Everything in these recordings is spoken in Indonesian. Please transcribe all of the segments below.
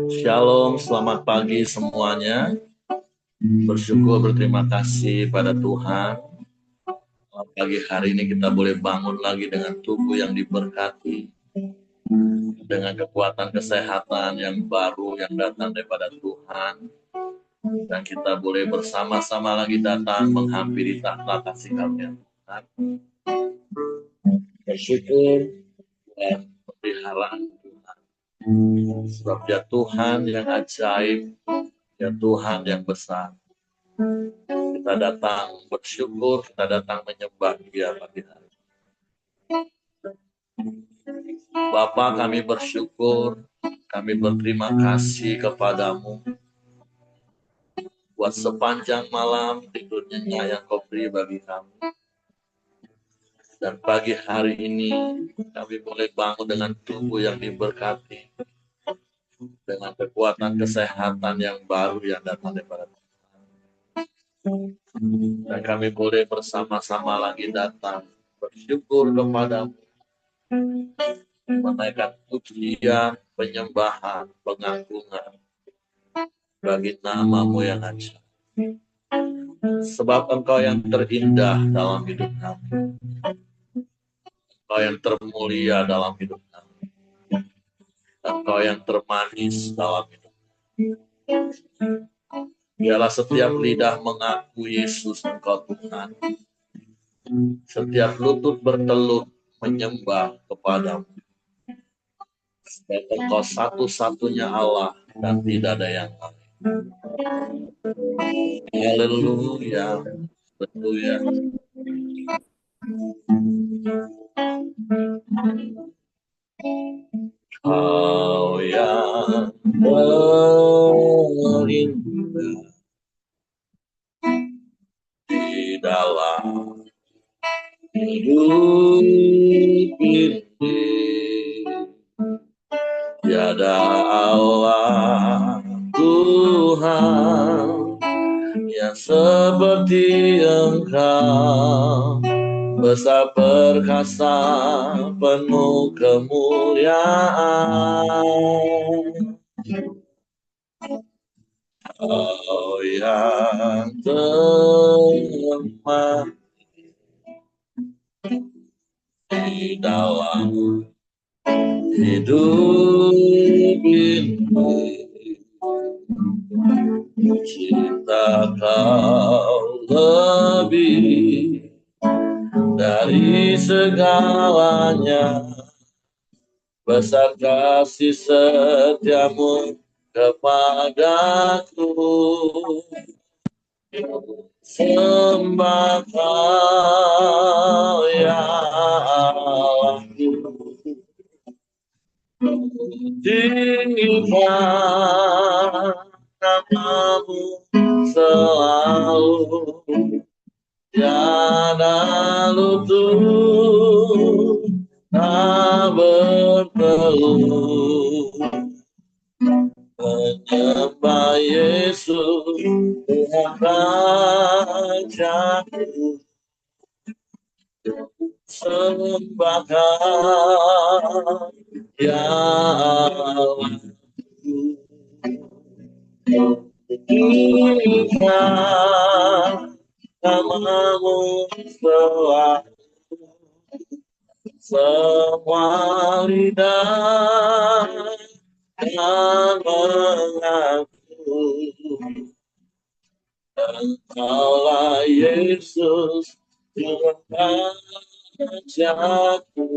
Shalom, selamat pagi semuanya. Bersyukur, berterima kasih pada Tuhan. Pagi hari ini kita boleh bangun lagi dengan tubuh yang diberkati, dengan kekuatan kesehatan yang baru yang datang daripada Tuhan. Dan kita boleh bersama-sama lagi datang menghampiri tahta kasih karunia Tuhan. Bersyukur dan pemeliharaan Tuhan. Sebab dia Tuhan yang ajaib, dia Tuhan yang besar. Kita datang bersyukur, kita datang menyembah Dia pagi hari. Bapa, kami bersyukur, kami berterima kasih kepadamu buat sepanjang malam tidur nyenyak yang Kau beri bagi kami. Dan pagi hari ini kami boleh bangun dengan tubuh yang diberkati, dengan kekuatan kesehatan yang baru yang datang daripada Tuhan. Dan kami boleh bersama-sama lagi datang bersyukur kepadamu, menaikkan pujian, penyembahan, pengagungan bagi nama-Mu yang ajaib. Sebab Engkau yang terindah dalam hidup kami, Engkau yang termulia dalam hidup kami, Engkau yang termanis dalam hidup kami. Biarlah setiap lidah mengaku Yesus Engkau Tuhan, setiap lutut bertelut menyembah kepadamu. Sebab Engkau satu-satunya Allah dan tidak ada yang lain. Haleluya, haleluya. Kau yang terindah di dalam hidup ini, tiada Allah Tuhan yang seperti Engkau, besar perkasa penuh kemuliaan. Kau yang terlemah di dalam hidup ini, cinta Kau lebih dari segalanya, besar kasih setiamu kepadaku. Sembah Kau ya Allahku, tinggikan nama-Mu selalu, tiada lutut tak bertelut menyembah Yesus Tuhan Rajaku. Sembah Kau ya Allahku, tinggikan nama-Mu selalu, semua lidah dan mengaku Engkaulah Yesus Tuhan Rajaku.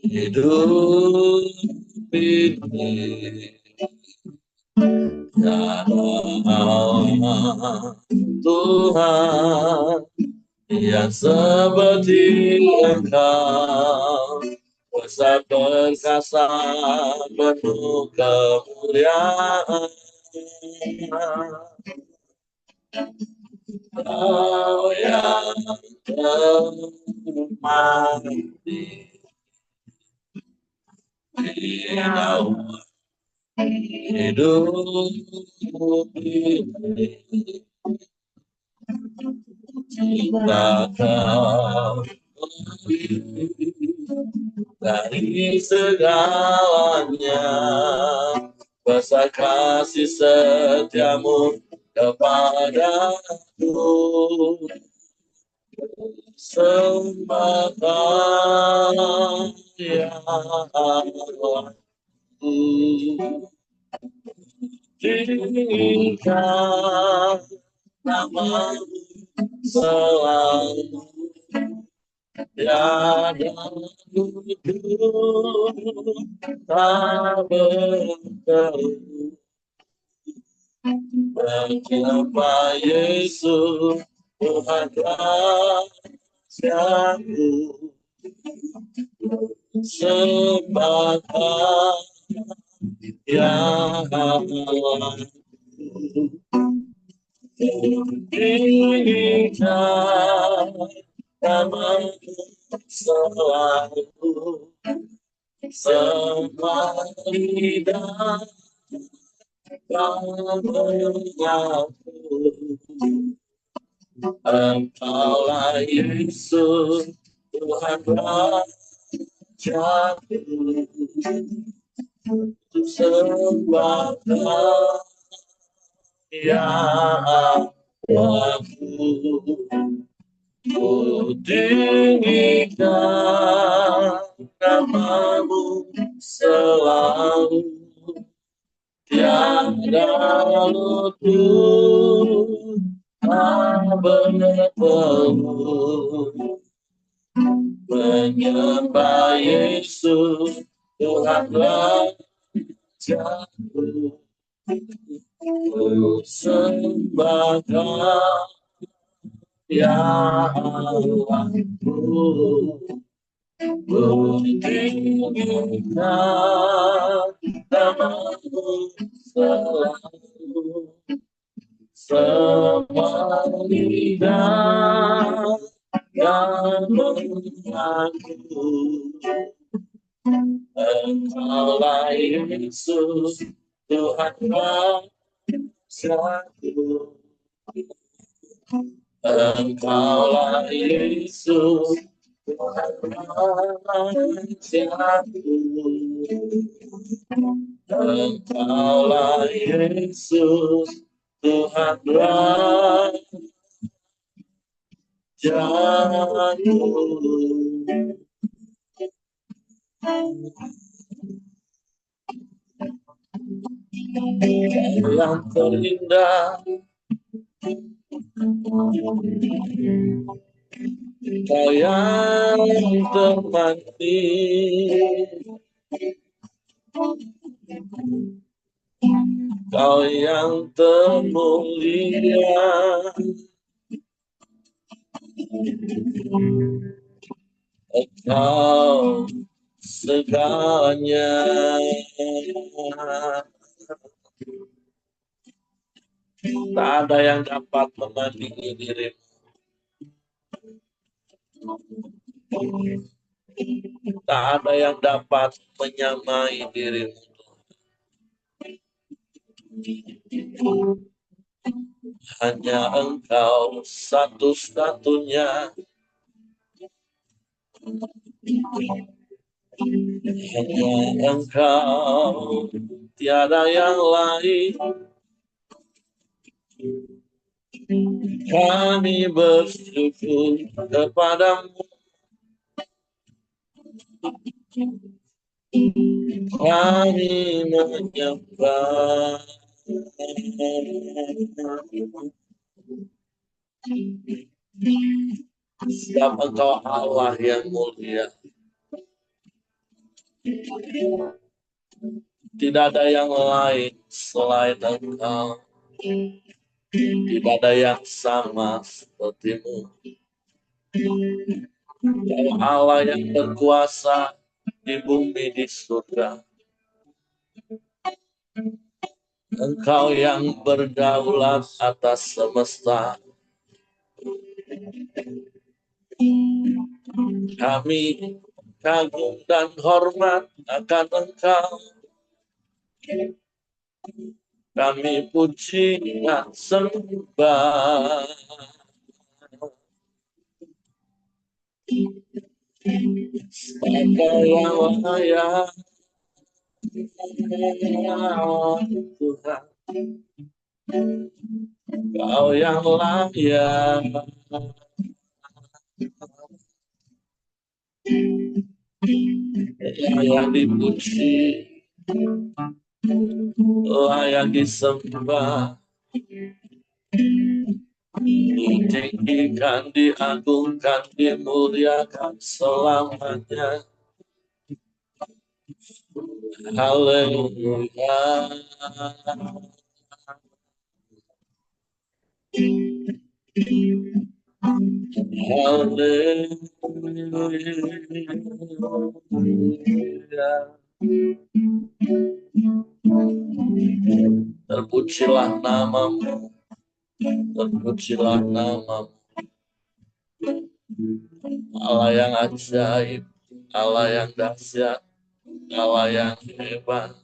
Hidup ini, tiada Allah Tuhan yang seperti Engkau, besar perkasa penuh kemuliaan. Kau yang termati di dalam hidup ini, cinta kau dari segalanya, besar kasih setiamu kepadaku, sembah ya Allah, tinggikan namamu selalu, tiada duduk tak berteru, menyembah Yesus Tuhan rahasiaku, sembah ya Allah, tinggikan namamu selalu, semua lidah kau mengaku, Engkaulah Yesus Tuhan Rajaku, sembah ya Allahku, ku tinggikan namamu selalu, tiada lutut tak bertemu, menyembah Yesus Tuhan Rajaku, ku sembah ya Allahku, ku tinggikan namamu selalu, semua lidah yang mengaku, Engkaulah Yesus Tuhan Rajaku, Engkaulah Yesus Tuhan Rajaku, Engkaulah Yesus Tuhan Rajaku. Yang terindah, Kau yang termati, Kau yang termulia, Engkau segalanya. Tak ada yang dapat menandingi dirimu. Tak ada yang dapat menyamai dirimu. Hanya Engkau satu-satunya. Hanya Engkau, tiada yang lain. Kami bersyukur kepadamu. Kami menyembah. Sebab Engkau Allah yang mulia. Tidak ada yang lain selain Engkau. Tidak ada yang sama sepertimu. Engkau Allah yang berkuasa di bumi, di surga. Engkau yang berdaulat atas semesta. Kami kagum dan hormat akan Engkau. Kami puji dan sembah. Engkau yang layak, Tuhan. Kau yang layak. Layak dipuji, layak disembah, ditinggikan, diagungkan, dimuliakan selamanya. Haleluya. Haleluya. Terpujilah namamu, terpujilah namamu. Allah yang ajaib, Allah yang dahsyat, Allah yang hebat,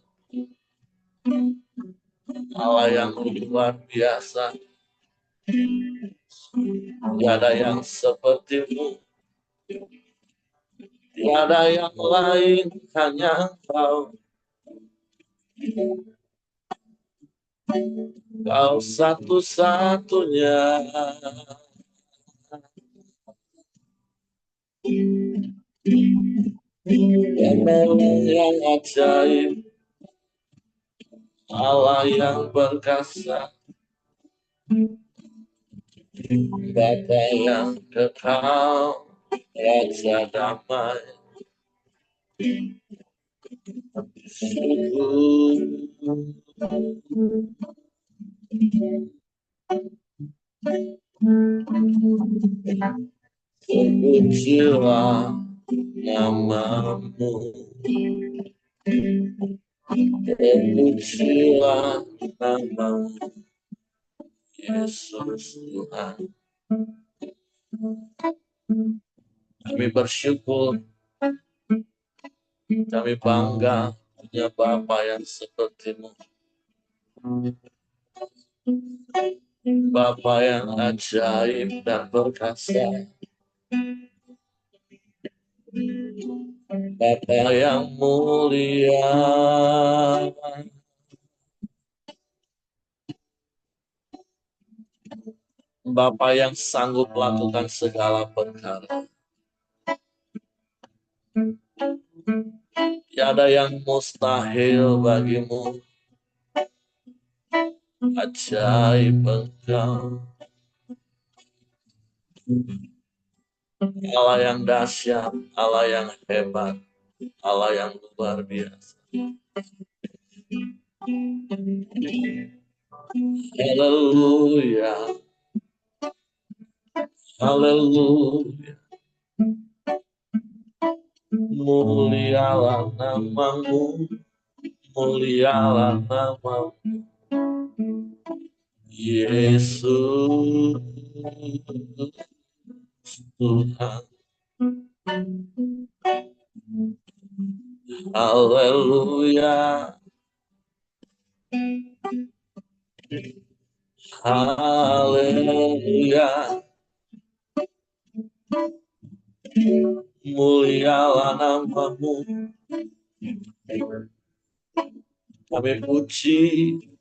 Allah yang luar biasa. Tiada yang sepertimu, tiada yang lain, hanya Engkau. Kau satu-satunya. Yang ajaib, Allah yang perkasa, Bapa yang kekal, Raja damai. Terpujilah namamu, terpujilah namamu, Yesus Tuhan. Kami bersyukur, kami bangga punya Bapa yang sepertimu. Bapa yang ajaib dan perkasa, Bapa yang mulia, Bapa yang sanggup melakukan segala perkara. Tiada yang mustahil bagimu. Ajaib Engkau, Allah yang dahsyat, Allah yang hebat, Allah yang luar biasa. Haleluya, haleluya. Mulialah namamu, mulialah namamu, Yesus Tuhan. Haleluya, haleluya. Mulialah namamu. Kami puji,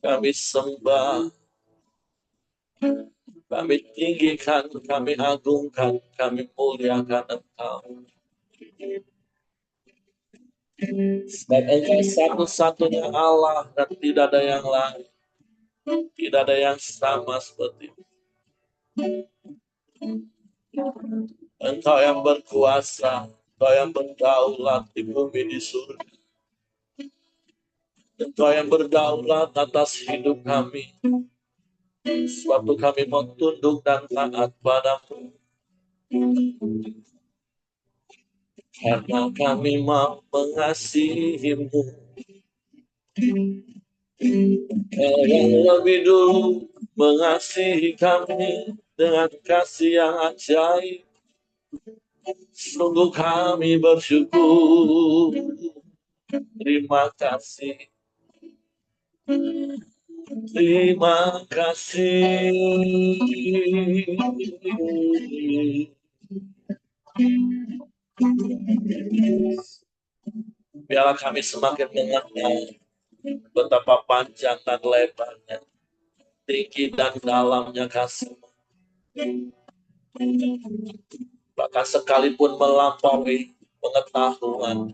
kami sembah, kami tinggikan, kami agungkan, kami muliakan Engkau. Sebab Engkau satu-satunya Allah dan tidak ada yang lain. Tidak ada yang sama seperti itu. Engkau yang berkuasa, Engkau yang berdaulat di bumi di surga. Engkau yang berdaulat atas hidup kami. Suatu kami mau tunduk dan taat padamu. Karena kami mau mengasihimu. Kau yang lebih dulu mengasihi kami. dengan kasih yang ajaib. Sungguh kami bersyukur. Terima kasih. Terima kasih. Biarlah kami semakin mengenal betapa panjang dan lebarnya, tinggi dan dalamnya kasih. Bahkan sekalipun melampaui pengetahuan,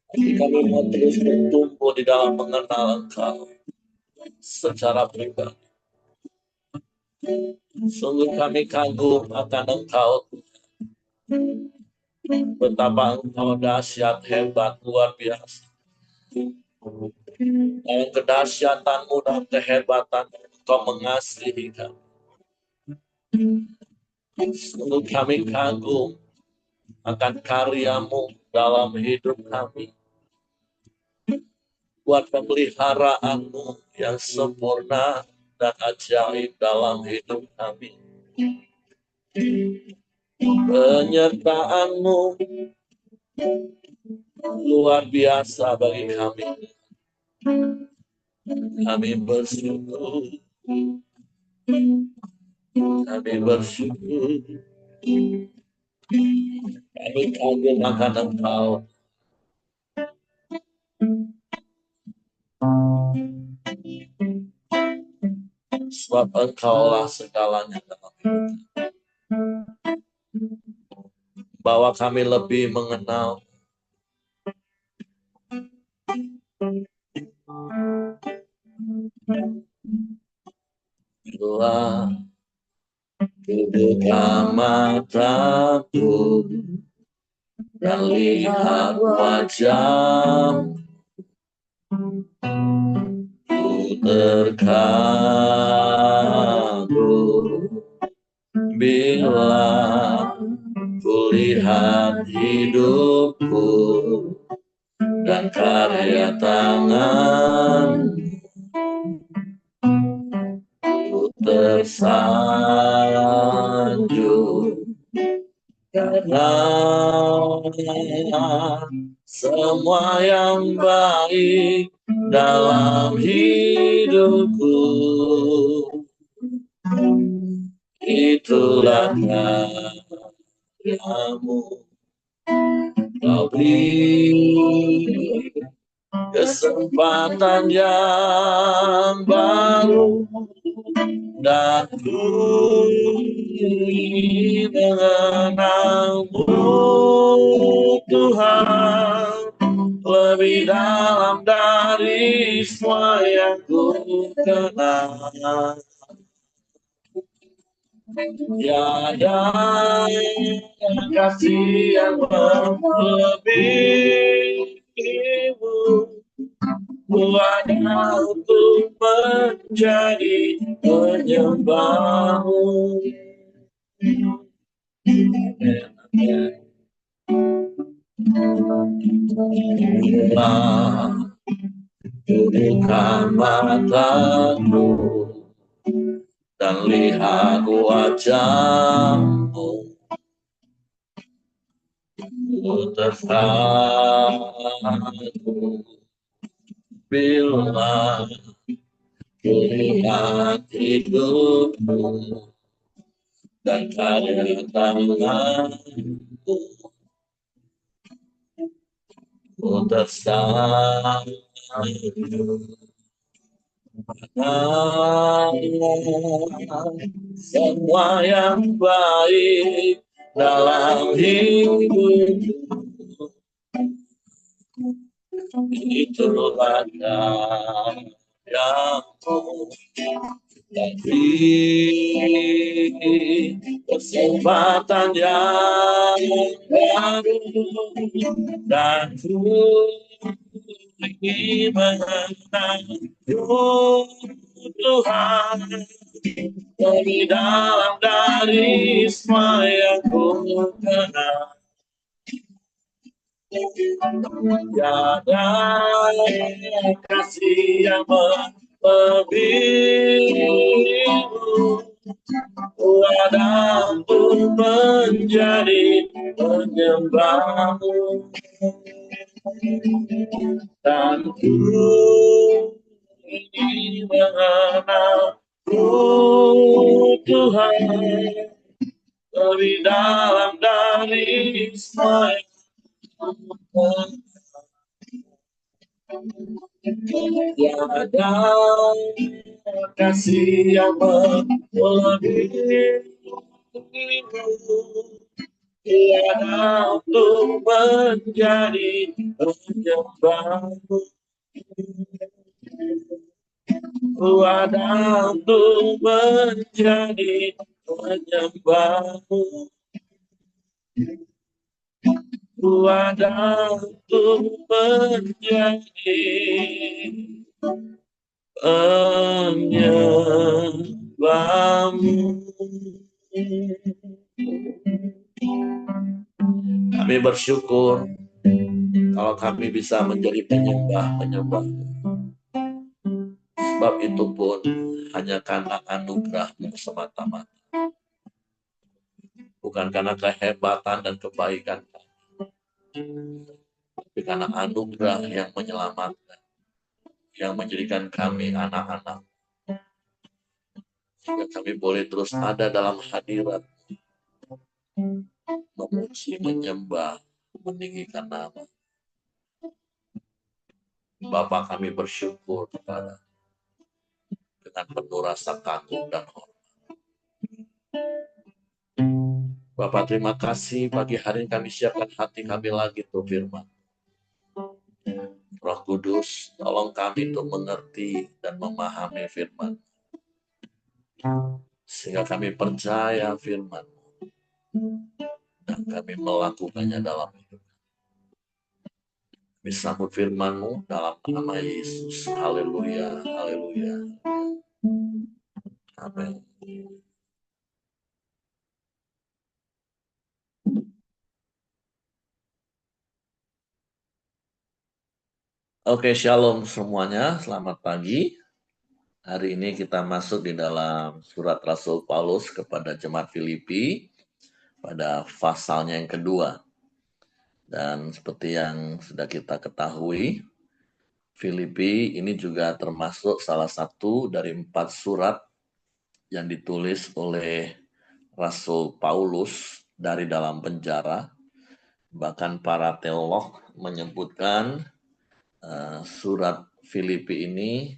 kami mau terus bertumbuh di dalam mengenal Engkau secara pribadi. Sungguh kami kagum akan Engkau, betapa Engkau dahsyat, hebat, luar biasa. Dalam kedahsyatanmu dan kehebatan Engkau mengasihi kami. Sungguh kami kagum akan karyamu dalam hidup kami. Buat pemeliharaanmu yang sempurna dan ajaib dalam hidup kami. Penyertaanmu luar biasa bagi kami. Kami bersyukur. Kami bersyukur. Kami kagum akan Engkau. Sebab Engkaulah segalanya dalam hidup. Bahwa kami lebih mengenal bila buka mataku dan lihat wajahmu, ku terkagum bila ku lihat hidupku dan karya tangan, ku tersanjung karena semua yang baik dalam hidupku itulah karyamu. Kau beri kesempatan yang baru dan ku mengenalmu Tuhan lebih dalam dari semua yang ku kenal. Tiada kasih yang melebihimu, buatnya untuk menjadi penyembahmu. Buka mataku dan lihat wajahmu, ku terkagum bila ku lihat hidupmu dan karya tanganmu, ku tersanjung semua yang baik dalam hidup itulah karyamu. Tapi kesempatan yang baru dan ku ingin mengenal Tuhan lebih dalam dari semua yang ku kenal. Tiada kasih yang lebihmu, wadaku menjadi penyembahmu, dan ku ingin mengenalmu Tuhan lebih dalam dari semua yang ada, kasih yang melebihimu, tiada untuk menjadi penyembahmu, tiada untuk menjadi penyembahmu, tiada untuk menjadi penyembahmu. Kami bersyukur kalau kami bisa menjadi penyembah-penyembah. Sebab itu pun hanya karena anugerah-Mu semata-mata. Bukan karena kehebatan dan kebaikan kami, tapi karena anugerah yang menyelamatkan, yang menjadikan kami anak-anak. Sehingga kami boleh terus ada dalam hadirat, memuji, menyembah, meninggikan nama. Bapa, kami bersyukur kepada dengan penuh rasa kagum dan hormat. Bapak, terima kasih pagi hari ini kami siapkan hati kami lagi untuk firman. Roh Kudus, tolong kami untuk mengerti dan memahami firman, sehingga kami percaya firman dan kami melakukannya dalam hidup. Kami sambut firman-Mu dalam nama Yesus. Haleluya, haleluya. Amin. Oke, shalom semuanya. Selamat pagi. Hari ini kita masuk di dalam surat Rasul Paulus kepada jemaat Filipi pada pasalnya yang kedua. Dan seperti yang sudah kita ketahui, Filipi ini juga termasuk salah satu dari 4 surat yang ditulis oleh Rasul Paulus dari dalam penjara. Bahkan para teolog menyebutkan surat Filipi ini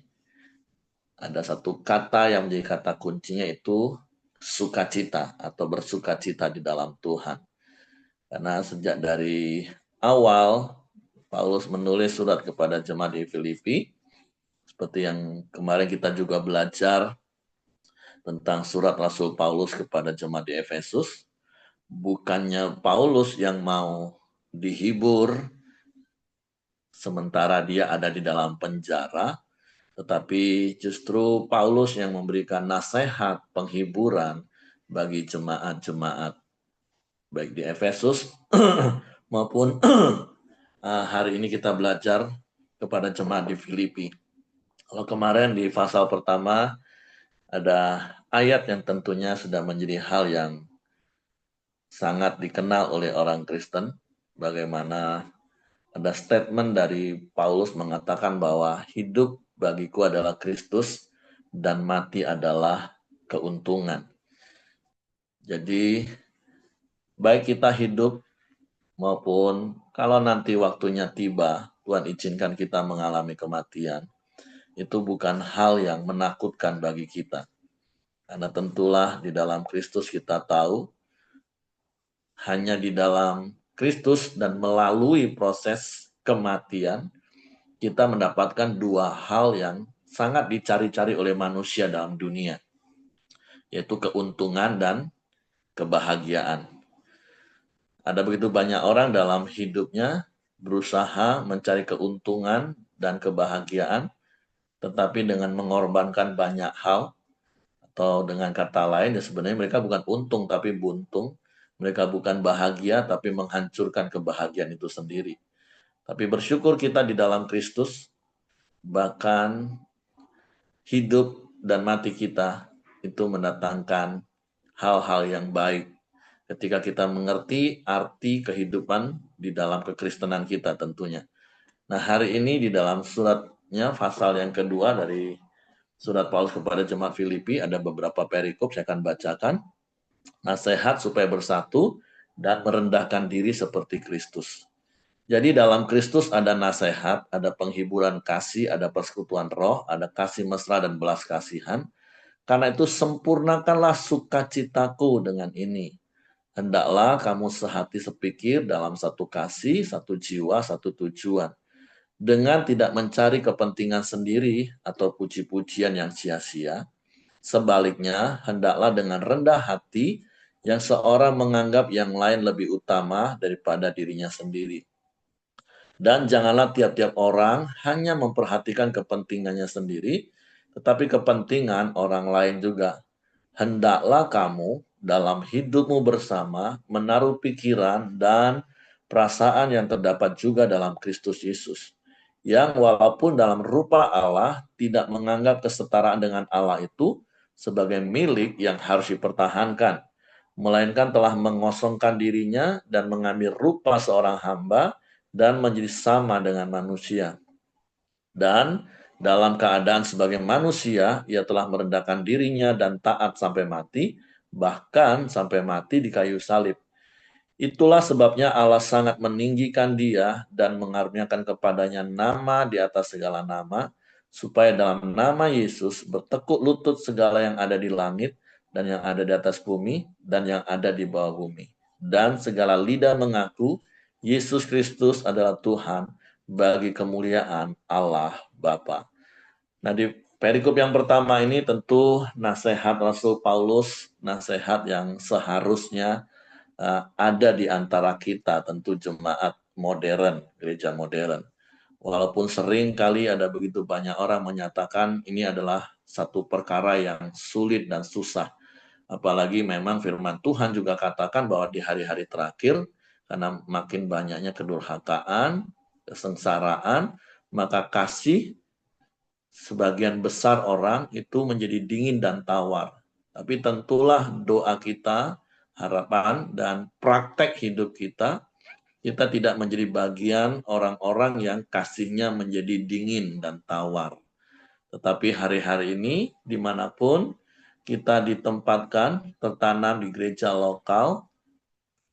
ada satu kata yang menjadi kata kuncinya, itu sukacita atau bersukacita di dalam Tuhan. Karena sejak dari awal Paulus menulis surat kepada jemaat di Filipi, seperti yang kemarin kita juga belajar tentang surat Rasul Paulus kepada jemaat di Efesus, bukannya Paulus yang mau dihibur sementara dia ada di dalam penjara, tetapi justru Paulus yang memberikan nasihat penghiburan bagi jemaat-jemaat baik di Efesus maupun hari ini kita belajar kepada jemaat di Filipi. Kalau kemarin di pasal pertama ada ayat yang tentunya sudah menjadi hal yang sangat dikenal oleh orang Kristen, bagaimana ada statement dari Paulus mengatakan bahwa hidup bagiku adalah Kristus dan mati adalah keuntungan. Jadi baik kita hidup maupun kalau nanti waktunya tiba, Tuhan izinkan kita mengalami kematian, itu bukan hal yang menakutkan bagi kita. Karena tentulah di dalam Kristus kita tahu, hanya di dalam Kristus dan melalui proses kematian, kita mendapatkan 2 hal yang sangat dicari-cari oleh manusia dalam dunia, yaitu keuntungan dan kebahagiaan. Ada begitu banyak orang dalam hidupnya berusaha mencari keuntungan dan kebahagiaan, tetapi dengan mengorbankan banyak hal, atau dengan kata lain ya sebenarnya mereka bukan untung tapi buntung. Mereka bukan bahagia tapi menghancurkan kebahagiaan itu sendiri. Tapi bersyukur kita di dalam Kristus, bahkan hidup dan mati kita itu mendatangkan hal-hal yang baik. Ketika kita mengerti arti kehidupan di dalam kekristenan kita tentunya. Nah, hari ini di dalam suratnya, pasal yang kedua dari surat Paulus kepada jemaat Filipi, ada beberapa perikop saya akan bacakan. Nasihat supaya bersatu dan merendahkan diri seperti Kristus. Jadi dalam Kristus ada nasihat, ada penghiburan kasih, ada persekutuan roh, ada kasih mesra dan belas kasihan. Karena itu sempurnakanlah sukacitaku dengan ini. Hendaklah kamu sehati sepikir dalam satu kasih, satu jiwa, satu tujuan. Dengan tidak mencari kepentingan sendiri atau puji-pujian yang sia-sia. Sebaliknya, hendaklah dengan rendah hati yang seorang menganggap yang lain lebih utama daripada dirinya sendiri. Dan janganlah tiap-tiap orang hanya memperhatikan kepentingannya sendiri, tetapi kepentingan orang lain juga. Hendaklah kamu dalam hidupmu bersama menaruh pikiran dan perasaan yang terdapat juga dalam Kristus Yesus. Yang walaupun dalam rupa Allah tidak menganggap kesetaraan dengan Allah itu sebagai milik yang harus dipertahankan, melainkan telah mengosongkan dirinya dan mengambil rupa seorang hamba dan menjadi sama dengan manusia. Dan dalam keadaan sebagai manusia, ia telah merendahkan dirinya dan taat sampai mati, bahkan sampai mati di kayu salib. Itulah sebabnya Allah sangat meninggikan dia dan mengaruniakan kepadanya nama di atas segala nama, supaya dalam nama Yesus bertekuk lutut segala yang ada di langit dan yang ada di atas bumi dan yang ada di bawah bumi. Dan segala lidah mengaku Yesus Kristus adalah Tuhan bagi kemuliaan Allah Bapa. Nah, di perikop yang pertama ini tentu nasihat Rasul Paulus, nasihat yang seharusnya ada di antara kita, tentu jemaat modern, gereja modern. Walaupun sering kali ada begitu banyak orang menyatakan ini adalah satu perkara yang sulit dan susah. Apalagi memang firman Tuhan juga katakan bahwa di hari-hari terakhir, karena makin banyaknya kedurhakaan, kesengsaraan, maka kasih sebagian besar orang itu menjadi dingin dan tawar. Tapi tentulah doa kita, harapan, dan praktek hidup kita, kita tidak menjadi bagian orang-orang yang kasihnya menjadi dingin dan tawar. Tetapi hari-hari ini, dimanapun kita ditempatkan, tertanam di gereja lokal,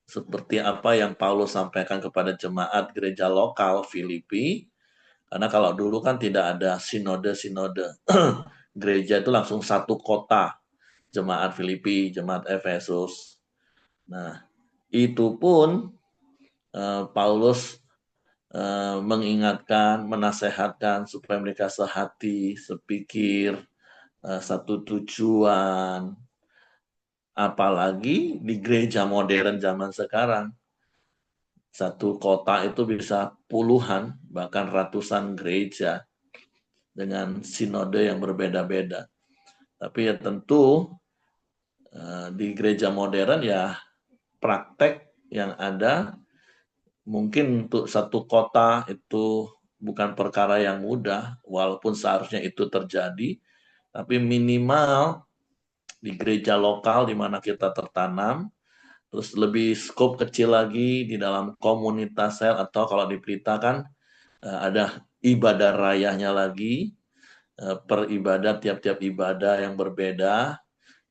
seperti apa yang Paulus sampaikan kepada jemaat gereja lokal Filipi, karena kalau dulu kan tidak ada sinode-sinode. Gereja itu langsung satu kota. Jemaat Filipi, jemaat Efesus. Nah, itu pun Paulus mengingatkan, menasehatkan supaya mereka sehati, sepikir, satu tujuan. Apalagi di gereja modern zaman sekarang. Satu kota itu bisa puluhan, bahkan ratusan gereja dengan sinode yang berbeda-beda. Tapi ya tentu di gereja modern ya praktek yang ada mungkin untuk satu kota itu bukan perkara yang mudah, walaupun seharusnya itu terjadi, tapi minimal di gereja lokal di mana kita tertanam, terus lebih skop kecil lagi di dalam komunitas sel, atau kalau di Pelita kan ada ibadah rayanya lagi, per ibadah, tiap-tiap ibadah yang berbeda,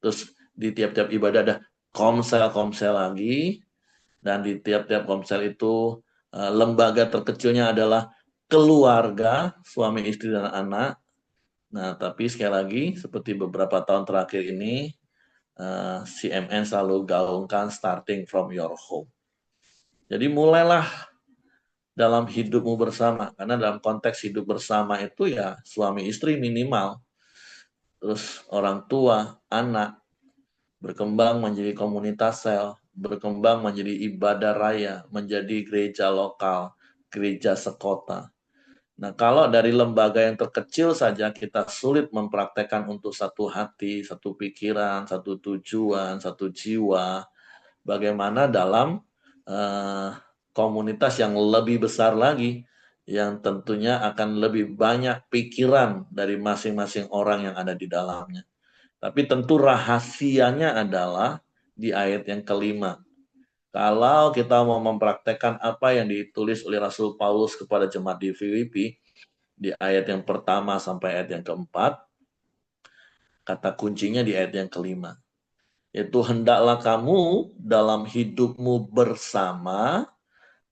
terus di tiap-tiap ibadah ada komsel-komsel lagi, dan di tiap-tiap komsel itu lembaga terkecilnya adalah keluarga, suami, istri, dan anak. Nah, tapi sekali lagi, seperti beberapa tahun terakhir ini, CMN selalu gaungkan starting from your home. Jadi mulailah dalam hidupmu bersama, karena dalam konteks hidup bersama itu ya suami istri minimal, terus orang tua, anak, berkembang menjadi komunitas sel, berkembang menjadi ibadah raya, menjadi gereja lokal, gereja sekota. Nah, kalau dari lembaga yang terkecil saja kita sulit mempraktekkan untuk satu hati, satu pikiran, satu tujuan, satu jiwa, bagaimana dalam komunitas yang lebih besar lagi, yang tentunya akan lebih banyak pikiran dari masing-masing orang yang ada di dalamnya. Tapi tentu rahasianya adalah di ayat yang kelima. Kalau kita mau mempraktekkan apa yang ditulis oleh Rasul Paulus kepada jemaat di Filipi, di ayat yang pertama sampai ayat yang keempat, kata kuncinya di ayat yang kelima. Yaitu hendaklah kamu dalam hidupmu bersama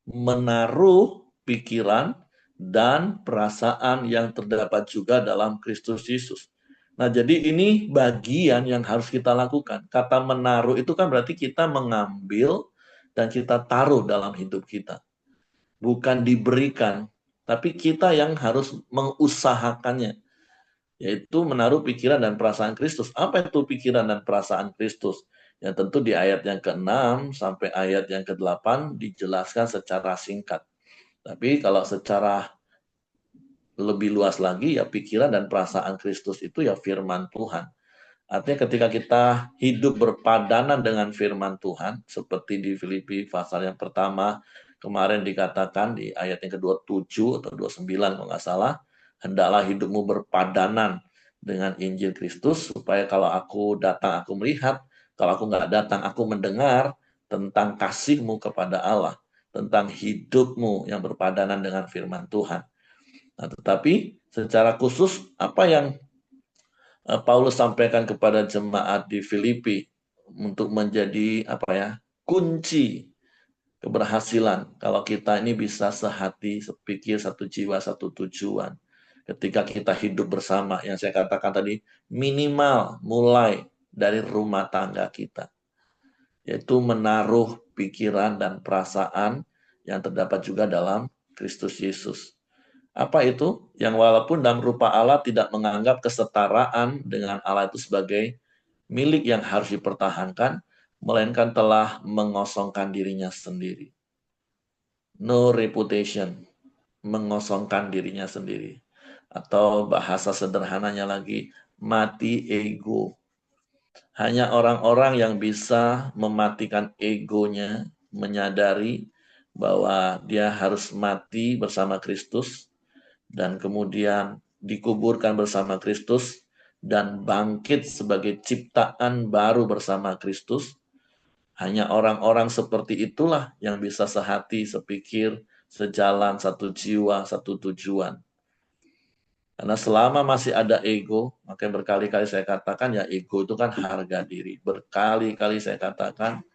menaruh pikiran dan perasaan yang terdapat juga dalam Kristus Yesus. Nah, jadi ini bagian yang harus kita lakukan. Kata menaruh itu kan berarti kita mengambil dan kita taruh dalam hidup kita. Bukan diberikan, tapi kita yang harus mengusahakannya, yaitu menaruh pikiran dan perasaan Kristus. Apa itu pikiran dan perasaan Kristus? Yang tentu di ayat yang ke-6 sampai ayat yang ke-8 dijelaskan secara singkat. Tapi kalau secara lebih luas lagi, ya pikiran dan perasaan Kristus itu ya firman Tuhan. Artinya ketika kita hidup berpadanan dengan firman Tuhan, seperti di Filipi pasal yang pertama, kemarin dikatakan di ayat yang kedua 7 atau 29 kalau nggak salah, hendaklah hidupmu berpadanan dengan Injil Kristus, supaya kalau aku datang aku melihat, kalau aku nggak datang aku mendengar tentang kasihmu kepada Allah, tentang hidupmu yang berpadanan dengan firman Tuhan. Nah, tetapi secara khusus apa yang Paulus sampaikan kepada jemaat di Filipi untuk menjadi apa ya, kunci keberhasilan kalau kita ini bisa sehati, sepikir, satu jiwa, satu tujuan. Ketika kita hidup bersama, yang saya katakan tadi, minimal mulai dari rumah tangga kita, yaitu menaruh pikiran dan perasaan yang terdapat juga dalam Kristus Yesus. Apa itu? Yang walaupun dalam rupa Allah tidak menganggap kesetaraan dengan Allah itu sebagai milik yang harus dipertahankan, melainkan telah mengosongkan dirinya sendiri. No reputation, mengosongkan dirinya sendiri. Atau bahasa sederhananya lagi, mati ego. Hanya orang-orang yang bisa mematikan egonya, menyadari bahwa dia harus mati bersama Kristus, dan kemudian dikuburkan bersama Kristus dan bangkit sebagai ciptaan baru bersama Kristus. Hanya orang-orang seperti itulah yang bisa sehati, sepikir, sejalan, satu jiwa, satu tujuan. Karena selama masih ada ego, makanya berkali-kali saya katakan ya ego itu kan harga diri. Berkali-kali saya katakan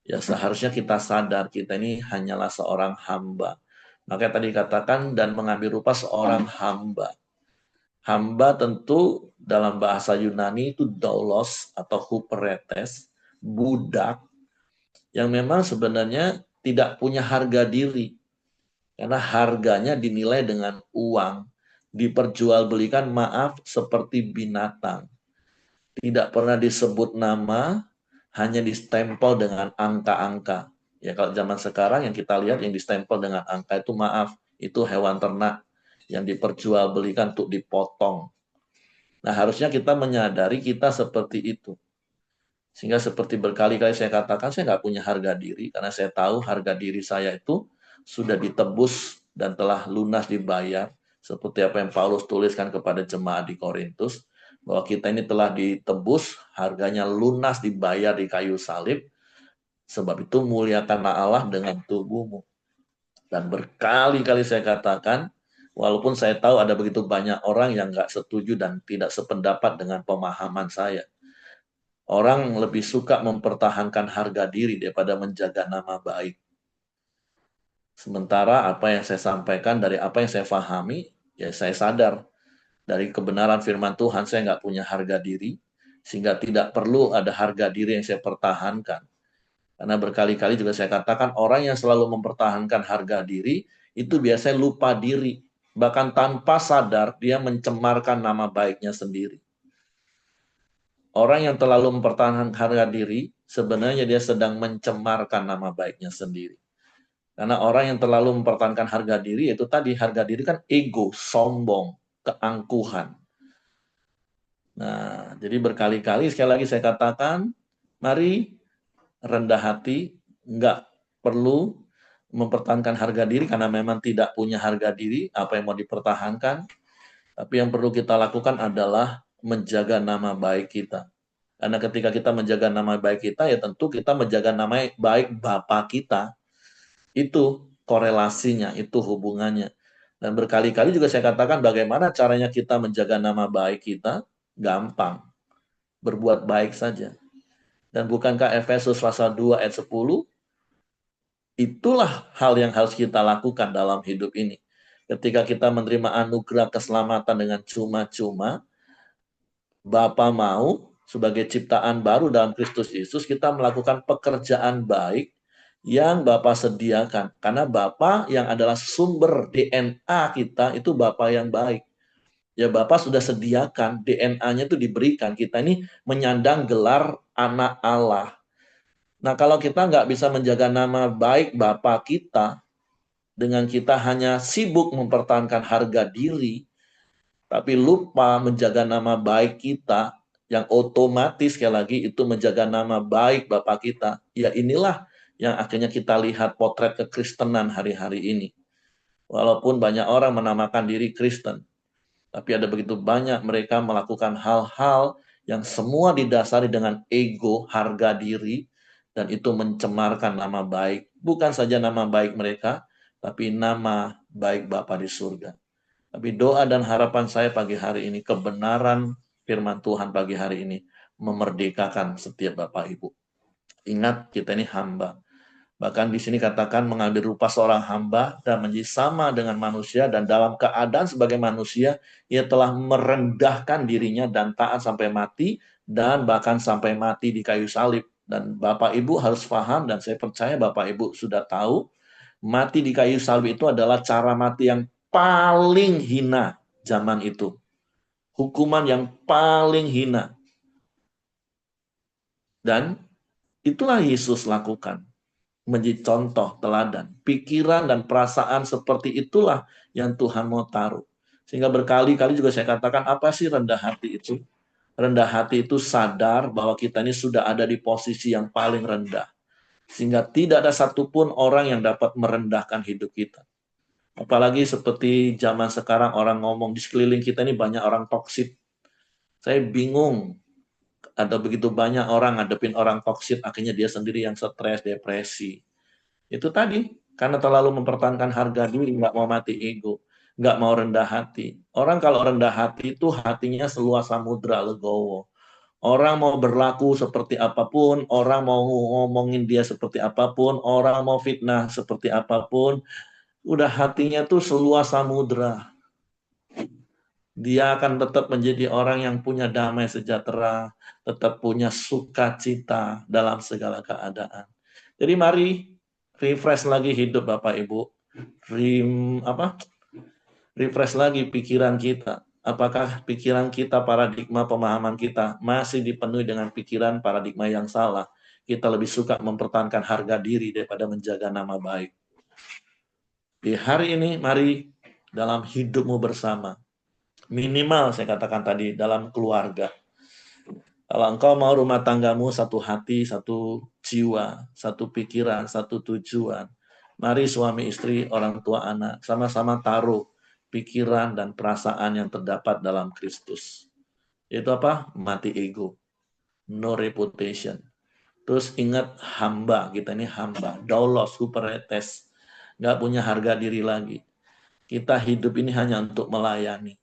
ya seharusnya kita sadar kita ini hanyalah seorang hamba. Makanya tadi katakan dan mengambil rupa seorang hamba. Hamba tentu dalam bahasa Yunani itu doulos atau huperetes, budak, yang memang sebenarnya tidak punya harga diri. Karena harganya dinilai dengan uang. Diperjualbelikan, maaf, seperti binatang. Tidak pernah disebut nama, hanya distempel dengan angka-angka. Ya kalau zaman sekarang yang kita lihat yang distempel dengan angka itu maaf, itu hewan ternak yang diperjualbelikan untuk dipotong. Nah, harusnya kita menyadari kita seperti itu. Sehingga seperti berkali-kali saya katakan, saya nggak punya harga diri, karena saya tahu harga diri saya itu sudah ditebus dan telah lunas dibayar. Seperti apa yang Paulus tuliskan kepada jemaat di Korintus, bahwa kita ini telah ditebus, harganya lunas dibayar di kayu salib, sebab itu muliakanlah Allah dengan tubuhmu. Dan berkali-kali saya katakan, walaupun saya tahu ada begitu banyak orang yang nggak setuju dan tidak sependapat dengan pemahaman saya. Orang lebih suka mempertahankan harga diri daripada menjaga nama baik. Sementara apa yang saya sampaikan dari apa yang saya pahami, ya saya sadar dari kebenaran firman Tuhan saya nggak punya harga diri, sehingga tidak perlu ada harga diri yang saya pertahankan. Karena berkali-kali juga saya katakan orang yang selalu mempertahankan harga diri itu biasanya lupa diri. Bahkan tanpa sadar dia mencemarkan nama baiknya sendiri. Orang yang terlalu mempertahankan harga diri sebenarnya dia sedang mencemarkan nama baiknya sendiri. Karena orang yang terlalu mempertahankan harga diri itu tadi harga diri kan ego, sombong, keangkuhan. Nah, jadi berkali-kali sekali lagi saya katakan, mari rendah hati, nggak perlu mempertahankan harga diri karena memang tidak punya harga diri, apa yang mau dipertahankan. Tapi yang perlu kita lakukan adalah menjaga nama baik kita. Karena ketika kita menjaga nama baik kita, ya tentu kita menjaga nama baik Bapa kita. Itu korelasinya, itu hubungannya. Dan berkali-kali juga saya katakan bagaimana caranya kita menjaga nama baik kita. Gampang, berbuat baik saja. Dan bukankah Efesus pasal 2 ayat 10, itulah hal yang harus kita lakukan dalam hidup ini. Ketika kita menerima anugerah keselamatan dengan cuma-cuma, Bapa mau sebagai ciptaan baru dalam Kristus Yesus kita melakukan pekerjaan baik yang Bapa sediakan. Karena Bapa yang adalah sumber DNA kita itu Bapa yang baik. Ya Bapa sudah sediakan, DNA-nya itu diberikan. Kita ini menyandang gelar anak Allah. Nah kalau kita nggak bisa menjaga nama baik Bapa kita, dengan kita hanya sibuk mempertahankan harga diri, tapi lupa menjaga nama baik kita, yang otomatis sekali lagi itu menjaga nama baik Bapa kita. Ya inilah yang akhirnya kita lihat potret kekristenan hari-hari ini. Walaupun banyak orang menamakan diri Kristen, tapi ada begitu banyak mereka melakukan hal-hal yang semua didasari dengan ego, harga diri, dan itu mencemarkan nama baik. Bukan saja nama baik mereka, tapi nama baik Bapa di surga. Tapi doa dan harapan saya pagi hari ini, kebenaran firman Tuhan pagi hari ini, memerdekakan setiap Bapak Ibu. Ingat, kita ini hamba. Bahkan di sini katakan mengambil rupa seorang hamba dan menjadi sama dengan manusia, dan dalam keadaan sebagai manusia, ia telah merendahkan dirinya dan taat sampai mati, dan bahkan sampai mati di kayu salib. Dan Bapak Ibu harus paham, dan saya percaya Bapak Ibu sudah tahu, mati di kayu salib itu adalah cara mati yang paling hina zaman itu. Hukuman yang paling hina. Dan itulah Yesus lakukan. Menjadi contoh teladan. Pikiran dan perasaan seperti itulah yang Tuhan mau taruh. Sehingga berkali-kali juga saya katakan, apa sih rendah hati itu? Rendah hati itu sadar bahwa kita ini sudah ada di posisi yang paling rendah. Sehingga tidak ada satupun orang yang dapat merendahkan hidup kita. Apalagi seperti zaman sekarang orang ngomong di sekeliling kita ini banyak orang toksik. Saya bingung. Ada begitu banyak orang ngadepin orang toksik, akhirnya dia sendiri yang stres, depresi. Itu tadi, karena terlalu mempertahankan harga diri, nggak mau mati ego, nggak mau rendah hati. Orang kalau rendah hati itu hatinya seluas samudra legowo. Orang mau berlaku seperti apapun, orang mau ngomongin dia seperti apapun, orang mau fitnah seperti apapun, udah hatinya tuh seluas samudra. Dia akan tetap menjadi orang yang punya damai sejahtera, tetap punya sukacita dalam segala keadaan. Jadi mari refresh lagi hidup Bapak Ibu. Refresh lagi pikiran kita. Apakah pikiran kita, paradigma pemahaman kita masih dipenuhi dengan pikiran paradigma yang salah? Kita lebih suka mempertahankan harga diri daripada menjaga nama baik. Di hari ini, mari dalam hidupmu bersama, minimal saya katakan tadi, dalam keluarga. Kalau engkau mau rumah tanggamu satu hati, satu jiwa, satu pikiran, satu tujuan, mari suami istri, orang tua anak, sama-sama taruh pikiran dan perasaan yang terdapat dalam Kristus. Itu apa? Mati ego. No reputation. Terus ingat hamba, kita ini hamba. Daulos, huperetes. Nggak punya harga diri lagi. Kita hidup ini hanya untuk melayani.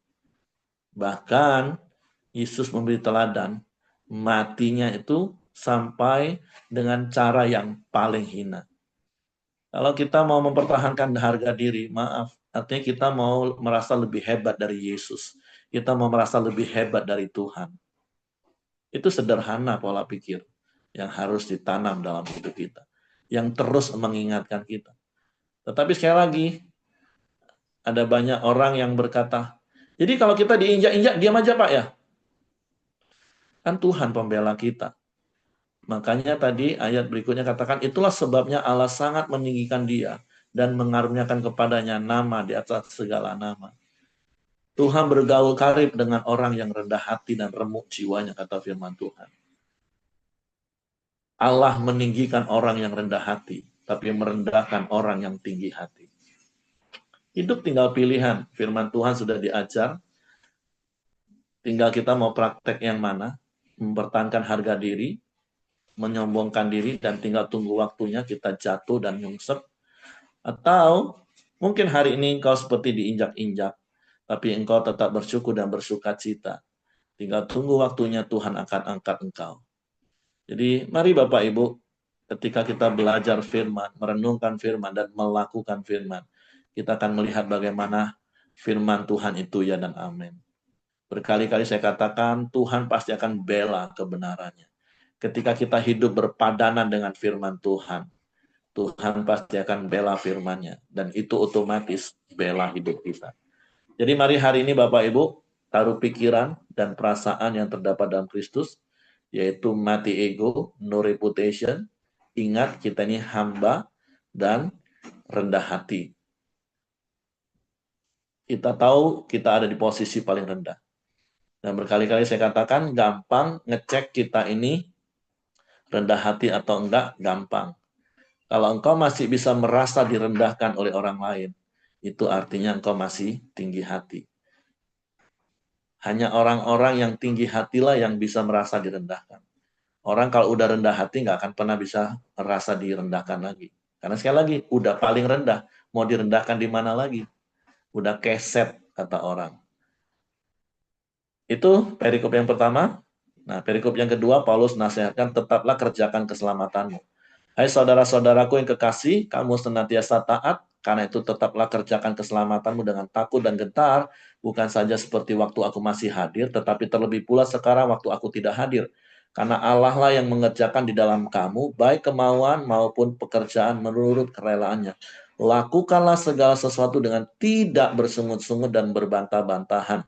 Bahkan Yesus memberi teladan, matinya itu sampai dengan cara yang paling hina. Kalau kita mau mempertahankan harga diri, maaf, artinya kita mau merasa lebih hebat dari Yesus. Kita mau merasa lebih hebat dari Tuhan. Itu sederhana pola pikir yang harus ditanam dalam hidup kita. Yang terus mengingatkan kita. Tetapi sekali lagi, ada banyak orang yang berkata, jadi kalau kita diinjak-injak, diam aja Pak ya. Kan Tuhan pembela kita. Makanya tadi ayat berikutnya katakan, itulah sebabnya Allah sangat meninggikan dia dan mengaruniakan kepadanya nama di atas segala nama. Tuhan bergaul karib dengan orang yang rendah hati dan remuk jiwanya, kata firman Tuhan. Allah meninggikan orang yang rendah hati. tapi merendahkan orang yang tinggi hati. Hidup tinggal pilihan. Firman Tuhan sudah diajar. Tinggal kita mau praktek yang mana. Mempertahankan harga diri, menyombongkan diri, dan tinggal tunggu waktunya kita jatuh dan nyungsep. Atau mungkin hari ini engkau seperti diinjak-injak, tapi engkau tetap bersyukur dan bersuka cita. Tinggal tunggu waktunya Tuhan akan angkat engkau. Jadi mari Bapak Ibu, ketika kita belajar firman, merenungkan firman, dan melakukan firman, kita akan melihat bagaimana firman Tuhan itu ya dan amin. Berkali-kali saya katakan, Tuhan pasti akan bela kebenarannya. Ketika kita hidup berpadanan dengan firman Tuhan, Tuhan pasti akan bela firman-Nya. Dan itu otomatis bela hidup kita. Jadi mari hari ini Bapak Ibu, taruh pikiran dan perasaan yang terdapat dalam Kristus, yaitu mati ego, no reputation. Ingat kita ini hamba dan rendah hati. Kita tahu kita ada di posisi paling rendah. Dan berkali-kali saya katakan gampang ngecek kita ini rendah hati atau enggak, gampang. Kalau engkau masih bisa merasa direndahkan oleh orang lain, itu artinya engkau masih tinggi hati. Hanya orang-orang yang tinggi hatilah yang bisa merasa direndahkan. Orang kalau udah rendah hati nggak akan pernah bisa merasa direndahkan lagi. Karena sekali lagi, udah paling rendah. Mau direndahkan di mana lagi? Udah keset, kata orang. Itu perikop yang pertama. Nah, perikop yang kedua, Paulus nasihatkan, tetaplah kerjakan keselamatanmu. Hai saudara-saudaraku yang kekasih, kamu senantiasa taat, karena itu tetaplah kerjakan keselamatanmu dengan takut dan gentar, bukan saja seperti waktu aku masih hadir, tetapi terlebih pula sekarang waktu aku tidak hadir. Karena Allah lah yang mengerjakan di dalam kamu, baik kemauan maupun pekerjaan menurut kerelaannya. Lakukanlah segala sesuatu dengan tidak bersungut-sungut dan berbantah-bantahan,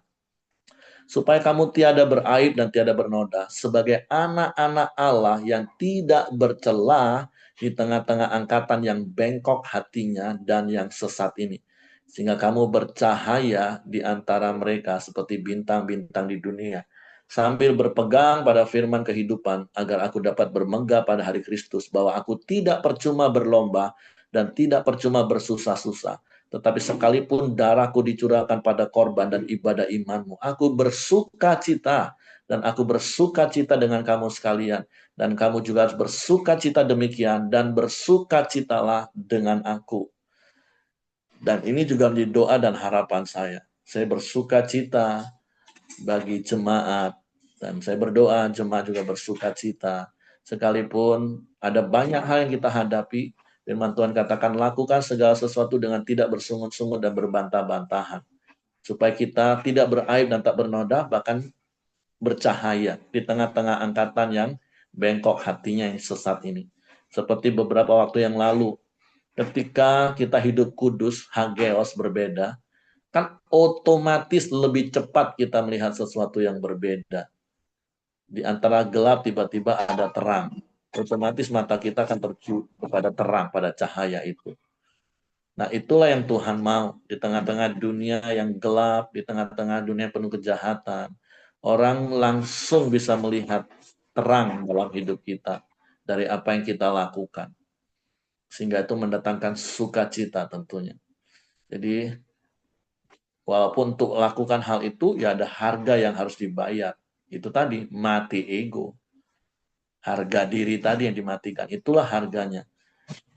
supaya kamu tiada beraib dan tiada bernoda, sebagai anak-anak Allah yang tidak bercela di tengah-tengah angkatan yang bengkok hatinya dan yang sesat ini. Sehingga kamu bercahaya di antara mereka seperti bintang-bintang di dunia, sambil berpegang pada firman kehidupan, agar aku dapat bermegah pada hari Kristus, bahwa aku tidak percuma berlomba dan tidak percuma bersusah-susah. Tetapi sekalipun darahku dicurahkan pada korban dan ibadah imanmu, aku bersuka cita, dan aku bersuka cita dengan kamu sekalian. Dan kamu juga harus bersuka cita demikian, dan bersuka citalah dengan aku. Dan ini juga menjadi doa dan harapan saya. Saya bersuka cita bagi jemaat, dan saya berdoa jemaat juga bersuka cita. Sekalipun ada banyak hal yang kita hadapi, firman Tuhan katakan, lakukan segala sesuatu dengan tidak bersungut-sungut dan berbantah-bantahan, supaya kita tidak beraib dan tak bernoda, bahkan bercahaya di tengah-tengah angkatan yang bengkok hatinya yang sesat ini. Seperti beberapa waktu yang lalu, ketika kita hidup kudus, hageos berbeda, kan otomatis lebih cepat kita melihat sesuatu yang berbeda. Di antara gelap tiba-tiba ada terang. Otomatis mata kita akan tertuju kepada terang, pada cahaya itu. Nah, itulah yang Tuhan mau di tengah-tengah dunia yang gelap, di tengah-tengah dunia penuh kejahatan. Orang langsung bisa melihat terang dalam hidup kita dari apa yang kita lakukan. Sehingga itu mendatangkan sukacita tentunya. Jadi, walaupun untuk lakukan hal itu, ya ada harga yang harus dibayar. Itu tadi, mati ego. Harga diri tadi yang dimatikan, itulah harganya.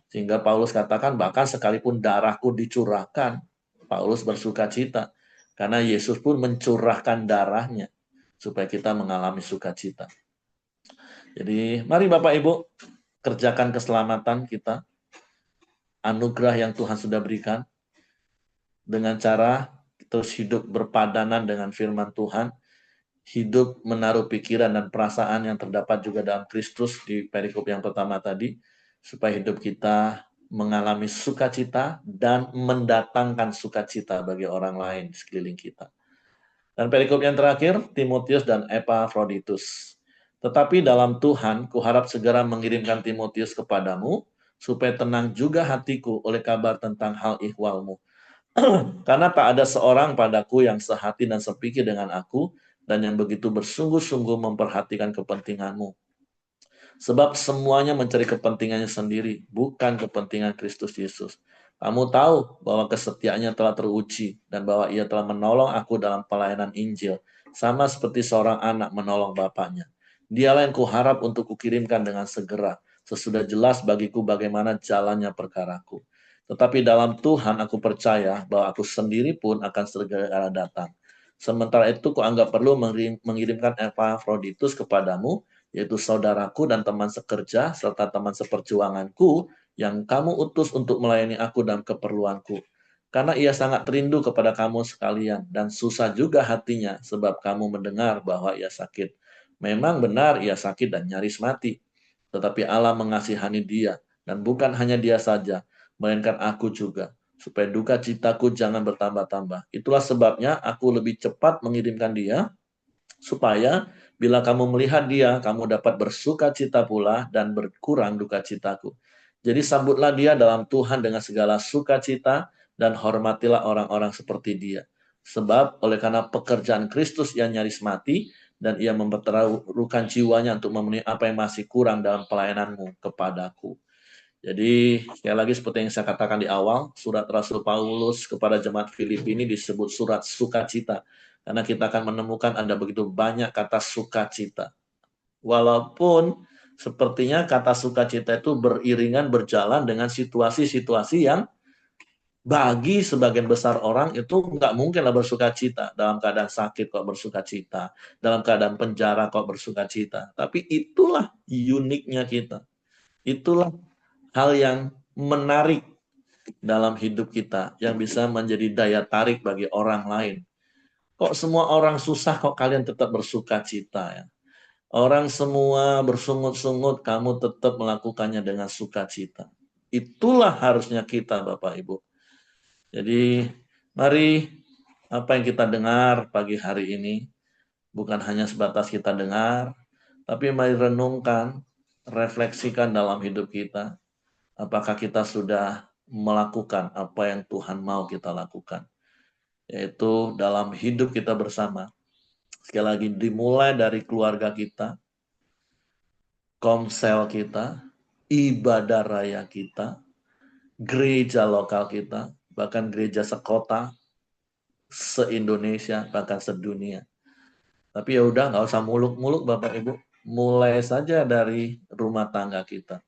Sehingga Paulus katakan, bahkan sekalipun darahku dicurahkan, Paulus bersuka cita. Karena Yesus pun mencurahkan darahnya, supaya kita mengalami sukacita. Jadi, mari Bapak Ibu, kerjakan keselamatan kita, anugerah yang Tuhan sudah berikan, dengan cara terus hidup berpadanan dengan firman Tuhan, hidup menaruh pikiran dan perasaan yang terdapat juga dalam Kristus di perikop yang pertama tadi, supaya hidup kita mengalami sukacita dan mendatangkan sukacita bagi orang lain di sekeliling kita. Dan perikop yang terakhir, Timotius dan Epafroditus. Tetapi dalam Tuhan, kuharap segera mengirimkan Timotius kepadamu, supaya tenang juga hatiku oleh kabar tentang hal ihwalmu. Karena tak ada seorang padaku yang sehati dan sepikir dengan aku, dan yang begitu bersungguh-sungguh memperhatikan kepentinganmu. Sebab semuanya mencari kepentingannya sendiri, bukan kepentingan Kristus Yesus. Kamu tahu bahwa kesetiaannya telah teruji dan bahwa ia telah menolong aku dalam pelayanan Injil, sama seperti seorang anak menolong bapaknya. Dialah yang kuharap untuk kukirimkan dengan segera, sesudah jelas bagiku bagaimana jalannya perkaraku. Tetapi dalam Tuhan aku percaya bahwa aku sendiri pun akan segera datang. Sementara itu kuanggap perlu mengirimkan Epafroditus kepadamu, yaitu saudaraku dan teman sekerja, serta teman seperjuanganku, yang kamu utus untuk melayani aku dalam keperluanku. Karena ia sangat rindu kepada kamu sekalian, dan susah juga hatinya, sebab kamu mendengar bahwa ia sakit. Memang benar ia sakit dan nyaris mati. Tetapi Allah mengasihani dia, dan bukan hanya dia saja, melainkan aku juga, supaya duka citaku jangan bertambah-tambah. Itulah sebabnya aku lebih cepat mengirimkan dia, supaya bila kamu melihat dia, kamu dapat bersuka cita pula dan berkurang duka citaku. Jadi sambutlah dia dalam Tuhan dengan segala sukacita dan hormatilah orang-orang seperti dia. Sebab oleh karena pekerjaan Kristus yang nyaris mati dan ia mempertaruhkan jiwanya untuk memenuhi apa yang masih kurang dalam pelayananmu kepadaku. Jadi sekali lagi seperti yang saya katakan di awal, surat Rasul Paulus kepada jemaat Filipi ini disebut surat sukacita. Karena kita akan menemukan ada begitu banyak kata sukacita. Walaupun sepertinya kata sukacita itu beriringan berjalan dengan situasi-situasi yang bagi sebagian besar orang itu nggak mungkinlah bersukacita. Dalam keadaan sakit kok bersukacita, dalam keadaan penjara kok bersukacita. Tapi itulah uniknya kita. Itulah hal yang menarik dalam hidup kita yang bisa menjadi daya tarik bagi orang lain. Kok semua orang susah kok kalian tetap bersuka cita ya? Orang semua bersungut-sungut, kamu tetap melakukannya dengan sukacita. Itulah harusnya kita Bapak Ibu. Jadi mari apa yang kita dengar pagi hari ini bukan hanya sebatas kita dengar, tapi mari renungkan, refleksikan dalam hidup kita. Apakah kita sudah melakukan apa yang Tuhan mau kita lakukan, yaitu dalam hidup kita bersama. Sekali lagi dimulai dari keluarga kita, komsel kita, ibadah raya kita, gereja lokal kita, bahkan gereja sekota, se-Indonesia, bahkan sedunia. Tapi ya udah, nggak usah muluk-muluk Bapak Ibu. Mulai saja dari rumah tangga kita.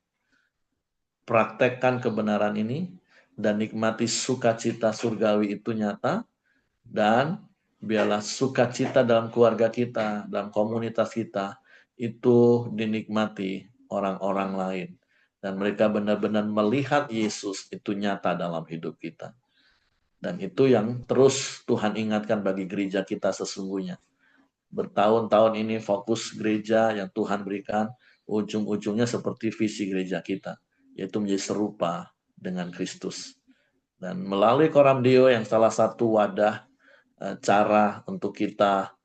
Praktekkan kebenaran ini dan nikmati sukacita surgawi itu nyata, dan biarlah sukacita dalam keluarga kita, dalam komunitas kita, itu dinikmati orang-orang lain. Dan mereka benar-benar melihat Yesus itu nyata dalam hidup kita. Dan itu yang terus Tuhan ingatkan bagi gereja kita sesungguhnya. Bertahun-tahun ini fokus gereja yang Tuhan berikan, ujung-ujungnya seperti visi gereja kita, yaitu menjadi serupa dengan Kristus. Dan melalui Koramdeo yang salah satu wadah cara untuk kita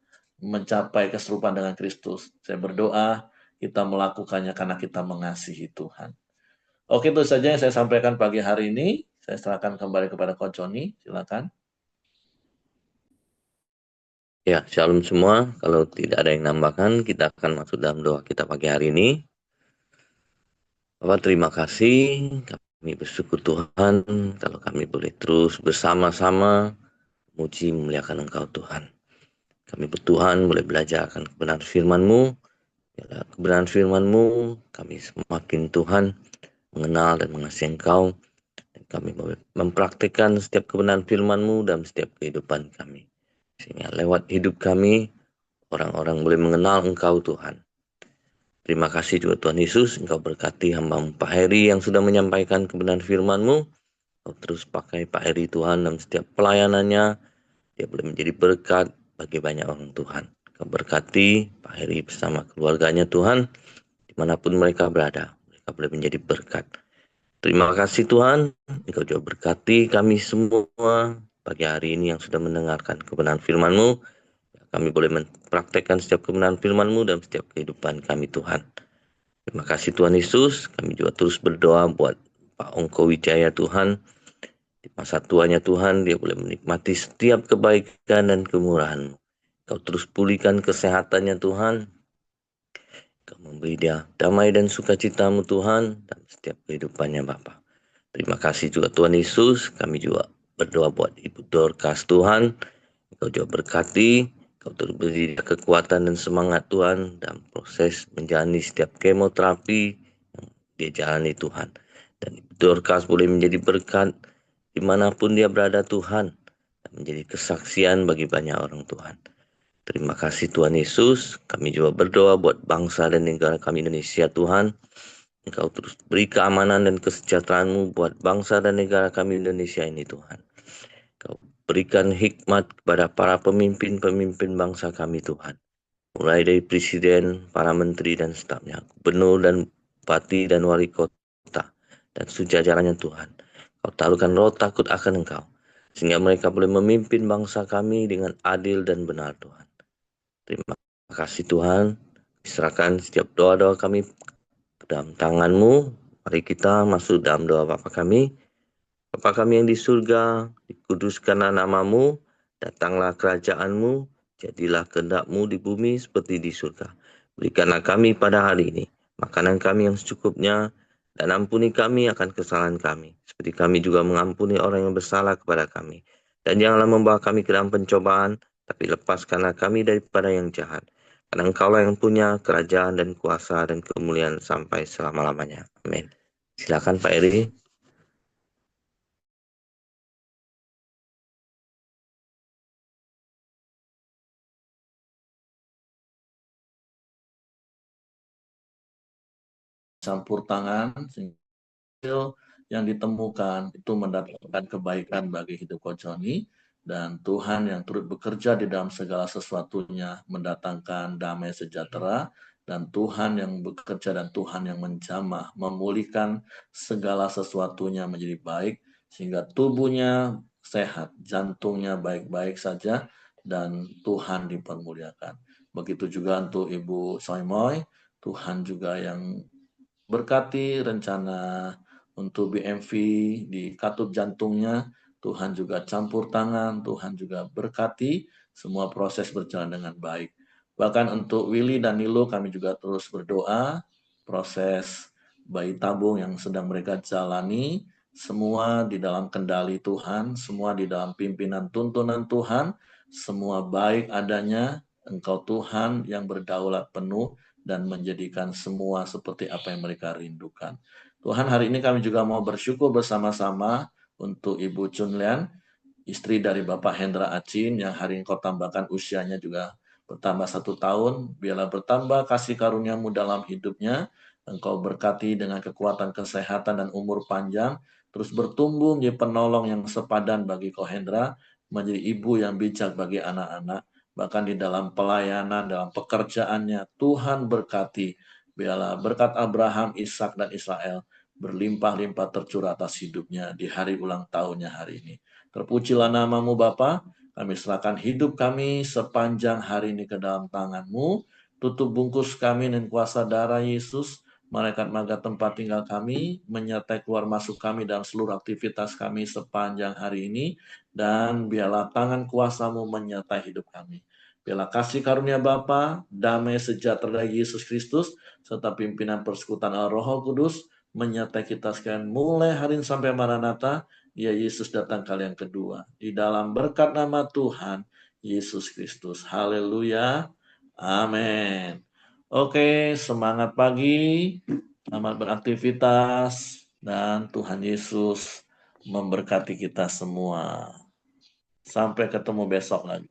mencapai keserupaan dengan Kristus. Saya berdoa kita melakukannya karena kita mengasihi Tuhan. Oke, itu saja yang saya sampaikan pagi hari ini. Saya serahkan kembali kepada Coach Joni. Silakan. Ya, shalom semua. Kalau tidak ada yang nambahkan, kita akan masuk dalam doa kita pagi hari ini. Bapak, terima kasih. Kami bersyukur Tuhan kalau kami boleh terus bersama-sama memuji memuliakan Engkau Tuhan. Kami bertuhan boleh belajar akan kebenaran firman-Mu. Kebenaran firman-Mu, kami semakin Tuhan mengenal dan mengasihi Engkau. Dan kami boleh mempraktikkan setiap kebenaran firman-Mu dalam setiap kehidupan kami. Sehingga lewat hidup kami, orang-orang boleh mengenal Engkau Tuhan. Terima kasih juga Tuhan Yesus, Engkau berkati hamba Pak Heri yang sudah menyampaikan kebenaran firman-Mu. Engkau terus pakai Pak Heri Tuhan dalam setiap pelayanannya. Dia boleh menjadi berkat bagi banyak orang Tuhan. Engkau berkati Pak Heri bersama keluarganya Tuhan. Dimanapun mereka berada, mereka boleh menjadi berkat. Terima kasih Tuhan, Engkau juga berkati kami semua pagi hari ini yang sudah mendengarkan kebenaran firman-Mu. Kami boleh mempraktekkan setiap kebenaran firman-Mu dalam setiap kehidupan kami Tuhan. Terima kasih Tuhan Yesus. Kami juga terus berdoa buat Pak Ongko Wijaya Tuhan. Di masa tuanya Tuhan, dia boleh menikmati setiap kebaikan dan kemurahan-Mu. Kau terus pulihkan kesehatannya Tuhan. Kau memberi dia damai dan sukacita-Mu Tuhan dalam setiap kehidupannya Bapa. Terima kasih juga Tuhan Yesus. Kami juga berdoa buat Ibu Dorcas Tuhan. Kau juga berkati, kau terus beri kekuatan dan semangat Tuhan dalam proses menjalani setiap kemoterapi yang dia jalani Tuhan. Dan Ibu Dorcas boleh menjadi berkat dimanapun dia berada Tuhan, dan menjadi kesaksian bagi banyak orang Tuhan. Terima kasih Tuhan Yesus. Kami juga berdoa buat bangsa dan negara kami Indonesia Tuhan. Engkau terus beri keamanan dan kesejahteraan-Mu buat bangsa dan negara kami Indonesia ini Tuhan. Kau berikan hikmat kepada para pemimpin-pemimpin bangsa kami Tuhan. Mulai dari presiden, para menteri dan stafnya, gubernur dan bupati dan wali kota, dan sejajarannya Tuhan. Kau taruhkan roh takut akan Engkau, sehingga mereka boleh memimpin bangsa kami dengan adil dan benar Tuhan. Terima kasih Tuhan. Serahkan setiap doa-doa kami ke dalam tangan-Mu. Mari kita masuk dalam doa Bapa kami. Bapa kami yang di surga, dikuduskanlah nama-Mu, datanglah kerajaan-Mu, jadilah kehendak-Mu di bumi seperti di surga. Berikanlah kami pada hari ini makanan kami yang secukupnya, dan ampuni kami akan kesalahan kami, seperti kami juga mengampuni orang yang bersalah kepada kami. Dan janganlah membawa kami ke dalam pencobaan, tapi lepaskanlah kami daripada yang jahat. Karena Engkaulah yang punya kerajaan dan kuasa dan kemuliaan sampai selama-lamanya. Amin. Silakan Pak Eri. Campur tangan yang ditemukan itu mendatangkan kebaikan bagi hidup Coach Johnny, dan Tuhan yang turut bekerja di dalam segala sesuatunya mendatangkan damai sejahtera, dan Tuhan yang bekerja dan Tuhan yang menjamah memulihkan segala sesuatunya menjadi baik sehingga tubuhnya sehat, jantungnya baik-baik saja, dan Tuhan dipermuliakan. Begitu juga untuk Ibu Soimoy, Tuhan juga yang berkati rencana untuk BMV di katup jantungnya. Tuhan juga campur tangan, Tuhan juga berkati semua proses berjalan dengan baik. Bahkan untuk Willy dan Nilo kami juga terus berdoa, proses bayi tabung yang sedang mereka jalani, semua di dalam kendali Tuhan, semua di dalam pimpinan tuntunan Tuhan, semua baik adanya, Engkau Tuhan yang berdaulat penuh, dan menjadikan semua seperti apa yang mereka rindukan. Tuhan, hari ini kami juga mau bersyukur bersama-sama untuk Ibu Chun Lian, istri dari Bapak Hendra Acin, yang hari ini Kau tambahkan usianya juga bertambah 1 tahun. Biarlah bertambah kasih karuniamu dalam hidupnya. Engkau berkati dengan kekuatan kesehatan dan umur panjang, terus bertumbuh menjadi penolong yang sepadan bagi Kau Hendra, menjadi ibu yang bijak bagi anak-anak, bahkan di dalam pelayanan, dalam pekerjaannya. Tuhan berkati, biarlah berkat Abraham, Ishak dan Israel berlimpah-limpah tercurah atas hidupnya di hari ulang tahunnya hari ini. Terpujilah namamu Bapa, kami serahkan hidup kami sepanjang hari ini ke dalam tangan-Mu. Tutup bungkus kami dengan kuasa darah Yesus. Malaikat maga tempat tinggal kami, menyertai keluar masuk kami dalam seluruh aktivitas kami sepanjang hari ini. Dan biarlah tangan kuasa-Mu menyertai hidup kami. Biarlah kasih karunia Bapa, damai sejahtera dari Yesus Kristus, serta pimpinan persekutuan Roh Kudus, menyertai kita sekalian mulai hari ini sampai Maranatha. Ya Yesus datang kali yang kedua. Di dalam berkat nama Tuhan Yesus Kristus. Haleluya. Amin. Oke, semangat pagi. Selamat beraktivitas. Dan Tuhan Yesus memberkati kita semua. Sampai ketemu besok lagi.